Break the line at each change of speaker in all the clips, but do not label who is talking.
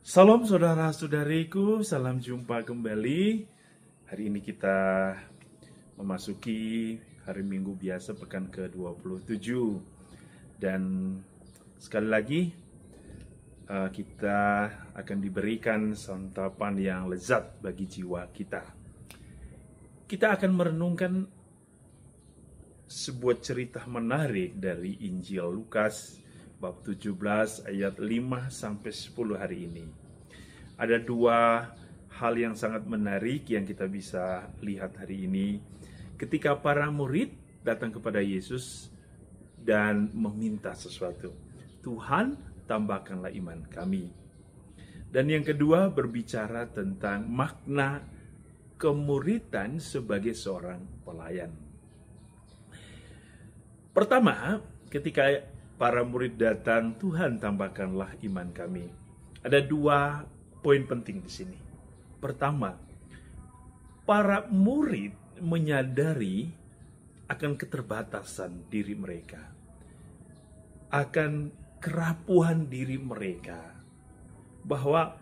Salam saudara-saudariku, salam jumpa kembali. Hari ini kita memasuki hari Minggu biasa pekan ke-27. Dan sekali lagi kita akan diberikan santapan yang lezat bagi jiwa kita. Kita akan merenungkan sebuah cerita menarik dari Injil Lukas bab 17 ayat 5 sampai 10 hari ini. Ada dua hal yang sangat menarik yang kita bisa lihat hari ini. Ketika para murid datang kepada Yesus dan meminta sesuatu, Tuhan, tambahkanlah iman kami. Dan yang kedua berbicara tentang makna kemuridan sebagai seorang pelayan. Pertama, ketika para murid datang, Tuhan tambahkanlah iman kami. Ada dua poin penting di sini. Pertama, para murid menyadari akan keterbatasan diri mereka, akan kerapuhan diri mereka, bahwa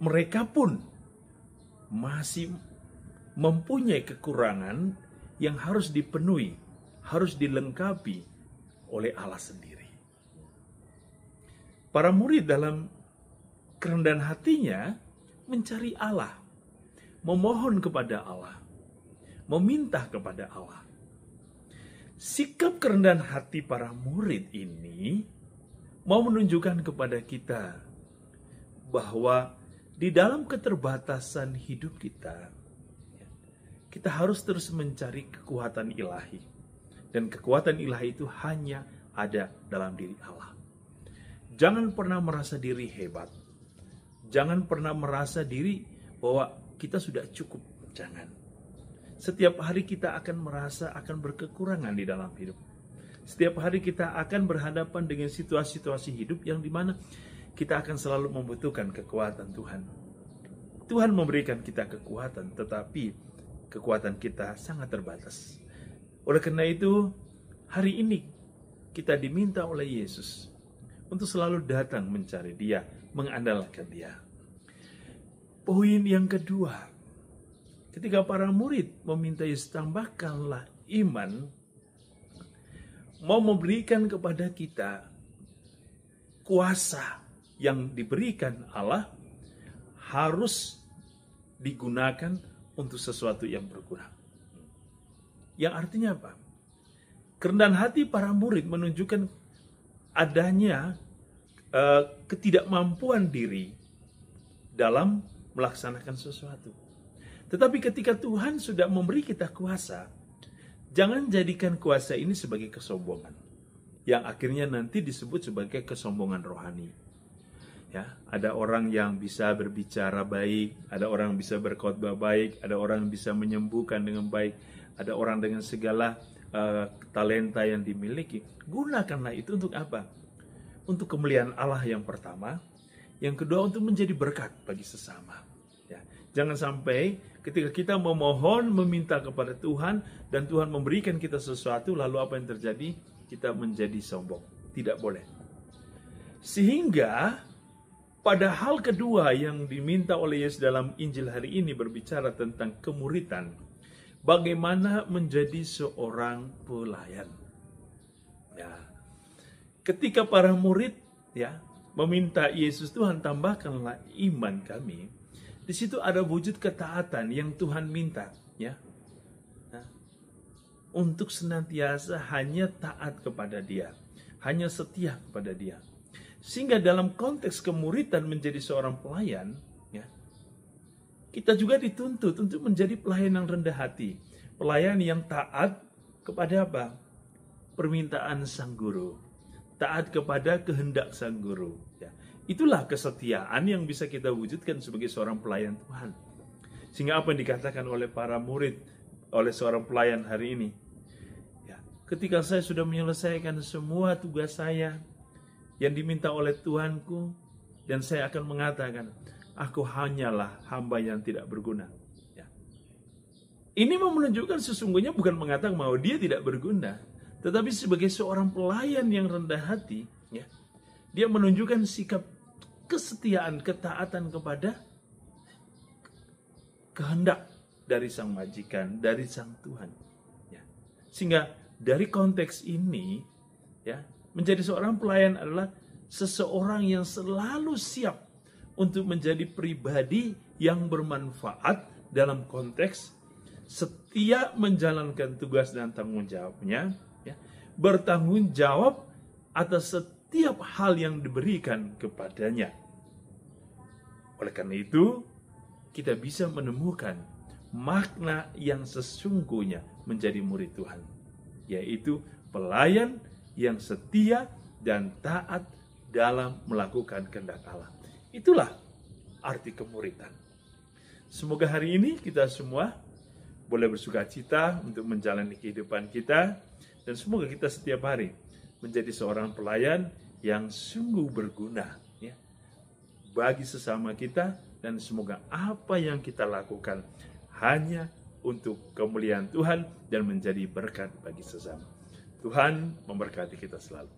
mereka pun masih mempunyai kekurangan yang harus dipenuhi, harus dilengkapi oleh Allah sendiri. Para murid dalam kerendahan hatinya mencari Allah, memohon kepada Allah, meminta kepada Allah. Sikap kerendahan hati para murid ini mau menunjukkan kepada kita bahwa di dalam keterbatasan hidup kita harus terus mencari kekuatan ilahi. Dan kekuatan ilahi itu hanya ada dalam diri Allah. Jangan pernah merasa diri hebat. Jangan pernah merasa diri bahwa kita sudah cukup. Jangan. Setiap hari kita akan merasa akan berkekurangan di dalam hidup. Setiap hari kita akan berhadapan dengan situasi-situasi hidup yang dimana kita akan selalu membutuhkan kekuatan Tuhan. Tuhan memberikan kita kekuatan, tetapi kekuatan kita sangat terbatas. Oleh karena itu, hari ini kita diminta oleh Yesus untuk selalu datang mencari Dia, mengandalkan Dia. Poin yang kedua, ketika para murid meminta Yesus tambahkanlah iman, mau memberikan kepada kita kuasa yang diberikan Allah harus digunakan untuk sesuatu yang berguna. Yang artinya apa? Kerendahan hati para murid menunjukkan adanya ketidakmampuan diri dalam melaksanakan sesuatu. Tetapi ketika Tuhan sudah memberi kita kuasa, jangan jadikan kuasa ini sebagai kesombongan, yang akhirnya nanti disebut sebagai kesombongan rohani. Ya, ada orang yang bisa berbicara baik, ada orang yang bisa berkhotbah baik, ada orang yang bisa menyembuhkan dengan baik, ada orang dengan segala talenta yang dimiliki. Gunakanlah itu untuk apa? Untuk kemuliaan Allah yang pertama. Yang kedua, untuk menjadi berkat bagi sesama. Ya. Jangan sampai ketika kita memohon, meminta kepada Tuhan, dan Tuhan memberikan kita sesuatu, lalu apa yang terjadi? Kita menjadi sombong. Tidak boleh. Sehingga pada hal kedua yang diminta oleh Yesus dalam Injil hari ini berbicara tentang kemuridan. Bagaimana menjadi seorang pelayan. Ya. Ketika para murid meminta Yesus, Tuhan tambahkanlah iman kami. Di situ ada wujud ketaatan yang Tuhan minta, untuk senantiasa hanya taat kepada Dia, hanya setia kepada Dia. Sehingga dalam konteks kemuridan menjadi seorang pelayan, kita juga dituntut untuk menjadi pelayan yang rendah hati. Pelayan yang taat kepada apa? Permintaan sang guru. Taat kepada kehendak sang guru. Ya. Itulah kesetiaan yang bisa kita wujudkan sebagai seorang pelayan Tuhan. Sehingga apa yang dikatakan oleh para murid, oleh seorang pelayan hari ini. Ya. Ketika saya sudah menyelesaikan semua tugas saya yang diminta oleh Tuhanku, dan saya akan mengatakan, aku hanyalah hamba yang tidak berguna. Ya. Ini mau menunjukkan sesungguhnya bukan mengatakan bahwa dia tidak berguna, tetapi sebagai seorang pelayan yang rendah hati, dia menunjukkan sikap kesetiaan, ketaatan kepada kehendak dari sang majikan, dari sang Tuhan. Ya. Sehingga dari konteks ini, ya, menjadi seorang pelayan adalah seseorang yang selalu siap untuk menjadi pribadi yang bermanfaat dalam konteks setia menjalankan tugas dan tanggung jawabnya, ya, bertanggung jawab atas setiap hal yang diberikan kepadanya. Oleh karena itu, kita bisa menemukan makna yang sesungguhnya menjadi murid Tuhan, yaitu pelayan yang setia dan taat dalam melakukan kehendak Allah. Itulah arti kemuridan. Semoga hari ini kita semua boleh bersuka cita untuk menjalani kehidupan kita, dan semoga kita setiap hari menjadi seorang pelayan yang sungguh berguna, ya, bagi sesama kita, dan semoga apa yang kita lakukan hanya untuk kemuliaan Tuhan dan menjadi berkat bagi sesama. Tuhan memberkati kita selalu.